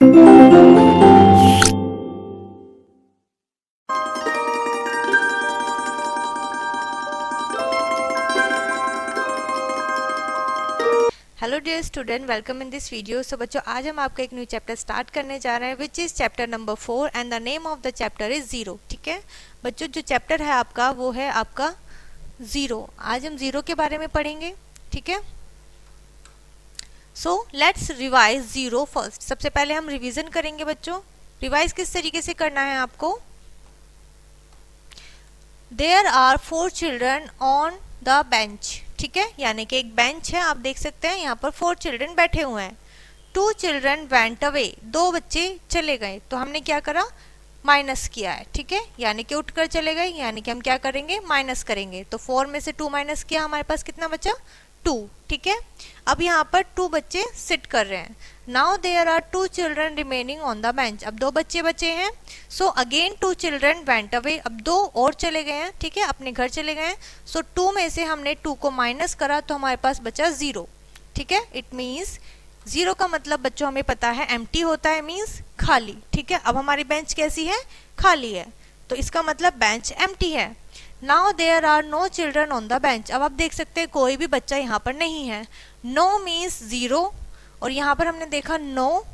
Hello dear student, welcome in this video. So बच्चों, आज हम आपका एक न्यू चैप्टर स्टार्ट करने जा रहे हैं which is chapter number 4 and the name of the chapter is zero. ठीक है बच्चों, जो चैप्टर है आपका वो है आपका ज़ीरो। आज हम ज़ीरो के बारे में पढ़ेंगे। ठीक है, so let's revise zero first. सबसे पहले हम रिवीजन करेंगे बच्चों। रिवाइज किस तरीके से करना है आपको। There are 4 children on the bench. ठीक है, यानी कि एक बेंच है, आप देख सकते हैं यहाँ पर 4 चिल्ड्रन बैठे हुए हैं। 2 चिल्ड्रन वेंट अवे, 2 बच्चे चले गए। तो हमने क्या करा, माइनस किया है। ठीक है, यानी कि उठकर चले गए, यानी कि हम क्या करेंगे, माइनस करेंगे। तो 4 में से 2 माइनस किया, हमारे पास कितना बचा, 2। ठीक है, अब यहाँ पर 2 बच्चे सिट कर रहे हैं। Now there are 2 children remaining on the bench. अब 2 बच्चे बचे हैं। So again 2 children went away, अब 2 और चले गए हैं। ठीक है, अपने घर चले गए हैं। सो 2 में से हमने 2 को माइनस करा तो हमारे पास बचा 0। ठीक है, इट मीन्स 0 का मतलब बच्चों हमें पता है एम्प्टी होता है, मीन्स खाली। ठीक है, अब हमारी बेंच कैसी है, खाली है, तो इसका मतलब बेंच एम्प्टी है। Now there are no children on the bench. अब आप देख सकते हैं कोई भी बच्चा यहाँ पर नहीं है। नो मीन्स 0 और यहाँ पर हमने देखा नो।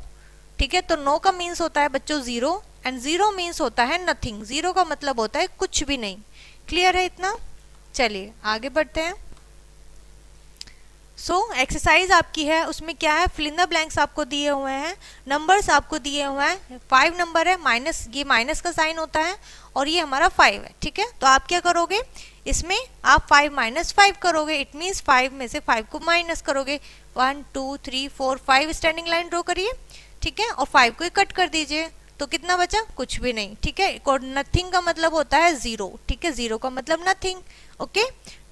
ठीक है, तो नो का मीन्स होता है बच्चों 0 एंड 0 मीन्स होता है नथिंग। 0 का मतलब होता है कुछ भी नहीं। क्लियर है इतना। चलिए आगे बढ़ते हैं। सो एक्सरसाइज आपकी है, उसमें क्या है, फिल इन द ब्लैंक्स आपको दिए हुए हैं, नंबर्स आपको दिए हुए हैं। 5 नंबर है, माइनस, ये माइनस का साइन होता है और ये हमारा 5 है। ठीक है, तो आप क्या करोगे, इसमें आप 5 माइनस 5 करोगे। इट मीन्स 5 में से 5 को माइनस करोगे। 1 2 3 4 5 स्टैंडिंग लाइन ड्रॉ करिए। ठीक है, और 5 को कट कर दीजिए, तो कितना बचा, कुछ भी नहीं। ठीक है, और नथिंग का मतलब होता है 0। ठीक है, 0 का मतलब नथिंग। ओके,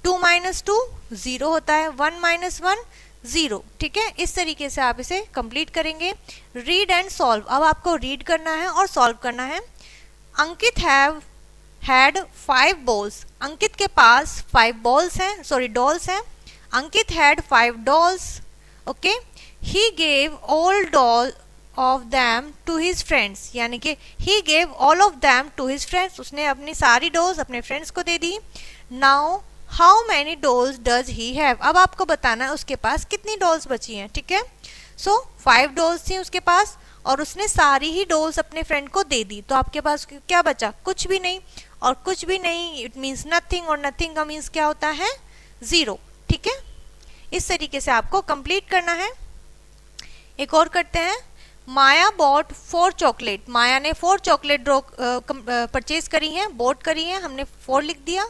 2 माइनस 2 0 होता है, 1 माइनस 1 0। ठीक है, इस तरीके से आप इसे कंप्लीट करेंगे। रीड एंड सॉल्व, अब आपको रीड करना है और सॉल्व करना है। Ankit have had 5 balls. Ankit के पास 5 बॉल्स हैं, सॉरी डॉल्स हैं। Ankit had 5 dolls. Okay, he gave all doll of them to his friends, यानी कि he gave all of them to his friends, उसने अपनी सारी डॉल्स अपने फ्रेंड्स को दे दी। Now how many dolls does he have, अब आपको बताना है उसके पास कितनी डॉल्स बची हैं। ठीक है, सो 5 डॉल्स थी उसके पास और उसने सारी ही डॉल्स अपने फ्रेंड को दे दी। तो आपके पास क्या बचा, कुछ भी नहीं। और कुछ भी नहीं इट मीन्स नथिंग, और नथिंग का मीन्स क्या होता है, 0। ठीक है, इस तरीके से आपको कंप्लीट करना है। एक और करते हैं। माया बॉट 4 चॉकलेट, माया ने 4 चॉकलेट परचेज करी हैं, बॉट करी हैं, हमने 4 लिख दिया।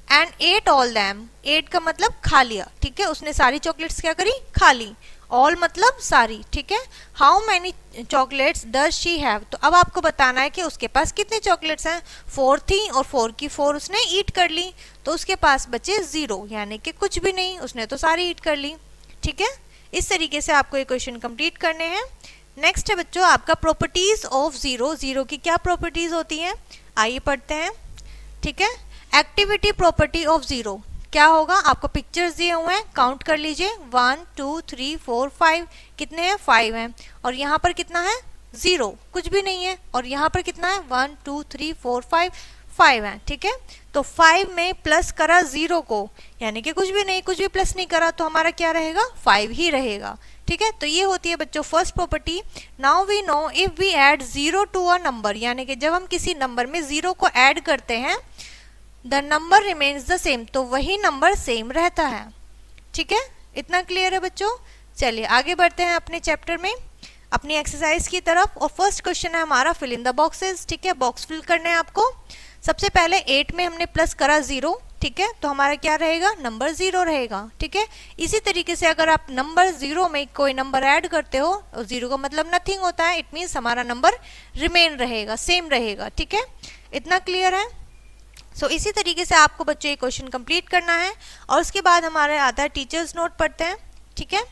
एंड एट ऑल दैम, 8 का मतलब खा लिया। ठीक है, उसने सारी चॉकलेट्स क्या करी, खा ली। ऑल मतलब सारी। ठीक है, how many chocolates does she have, तो अब आपको बताना है कि उसके पास कितने चॉकलेट्स हैं। 4 थी और 4 की 4 उसने ईट कर ली, तो उसके पास बचे 0, यानी कि कुछ भी नहीं, उसने तो सारी ईट कर ली। ठीक है, इस तरीके से आपको ये क्वेश्चन कंप्लीट करने हैं। नेक्स्ट है बच्चों आपका प्रॉपर्टीज ऑफ 0। 0 की क्या प्रॉपर्टीज होती हैं, आइए पढ़ते हैं। ठीक है, एक्टिविटी प्रॉपर्टी ऑफ 0 क्या होगा, आपको पिक्चर्स दिए हुए हैं, काउंट कर लीजिए। 1 2 3 4 5, कितने हैं, 5 हैं। और यहाँ पर कितना है, 0, कुछ भी नहीं है। और यहाँ पर कितना है, 1 2 3 4 5, 5 है। ठीक है, तो 5 में प्लस करा 0 को, यानी कि कुछ भी नहीं, कुछ भी प्लस नहीं करा, तो हमारा क्या रहेगा, 5 ही रहेगा। ठीक है, तो ये होती है बच्चों first property. Now we know if we add 0 to a number, यानी कि जब हम किसी नंबर में 0 को ऐड करते हैं, the number remains the same, तो वही नंबर सेम रहता है। ठीक है, इतना क्लियर है बच्चों। चलिए आगे बढ़ते हैं अपने चैप्टर में, अपनी एक्सरसाइज की तरफ। और फर्स्ट क्वेश्चन है हमारा फिल इन द बॉक्सेस। ठीक है, बॉक्स फिल करने हैं आपको। सबसे पहले 8 में हमने प्लस करा 0। ठीक है, तो हमारा क्या रहेगा, नंबर 0 रहेगा। ठीक है, इसी तरीके से अगर आप नंबर 0 में कोई नंबर ऐड करते हो, और 0 का मतलब नथिंग होता है, इट मीन्स हमारा नंबर रिमेन रहेगा, सेम रहेगा। ठीक है, इतना क्लियर है। सो इसी तरीके से आपको बच्चों ये क्वेश्चन कंप्लीट करना है। और उसके बाद हमारे आता है टीचर्स नोट पढ़ते हैं। ठीक है,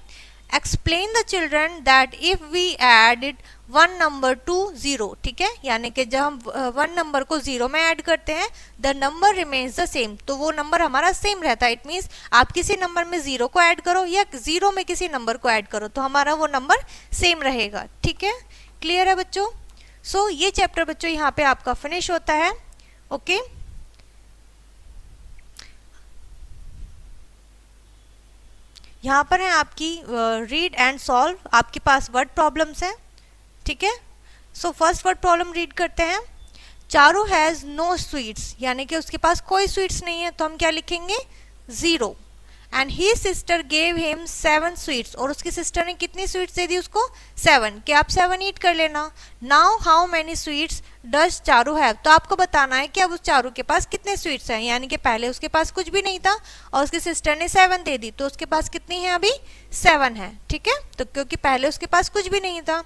explain the children that if we added 1 number to 0। ठीक है, यानी कि जब हम 1 नंबर को 0 में ऐड करते हैं, the number remains the same, तो वो नंबर हमारा सेम रहता है। इट मीन्स आप किसी नंबर में 0 को ऐड करो या 0 में किसी नंबर को ऐड करो, तो हमारा वो नंबर सेम रहेगा। ठीक है, क्लियर है बच्चों? सो ये चैप्टर बच्चों यहाँ पे आपका फिनिश होता है। ओके, यहाँ पर है आपकी रीड एंड सॉल्व, आपके पास वर्ड प्रॉब्लम्स हैं, ठीक है। So first word problem read करते हैं। चारू हैज नो स्वीट्स, यानी कि उसके पास कोई स्वीट्स नहीं है, तो हम क्या लिखेंगे? 0। And he sister gave him 7 sweets, और उसकी सिस्टर ने कितनी स्वीट्स दे दी उसको? 7, कि आप 7 ईट कर लेना। Now how many sweets does Charu have, तो आपको बताना है कि अब उस चारू के पास कितने स्वीट्स हैं, यानी कि पहले उसके पास कुछ भी नहीं था और उसकी सिस्टर ने 7 दे दी, तो उसके पास कितनी है? अभी 7 है, ठीक है। तो क्योंकि पहले उसके पास कुछ भी नहीं था।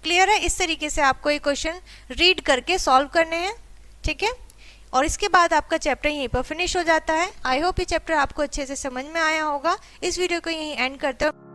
क्लियर है? इस तरीके से आपको ये क्वेश्चन रीड करके सॉल्व करने हैं, ठीक है। और इसके बाद आपका चैप्टर यहीं पर फिनिश हो जाता है। आई होप ये चैप्टर आपको अच्छे से समझ में आया होगा। इस वीडियो को यहीं एंड करते हैं।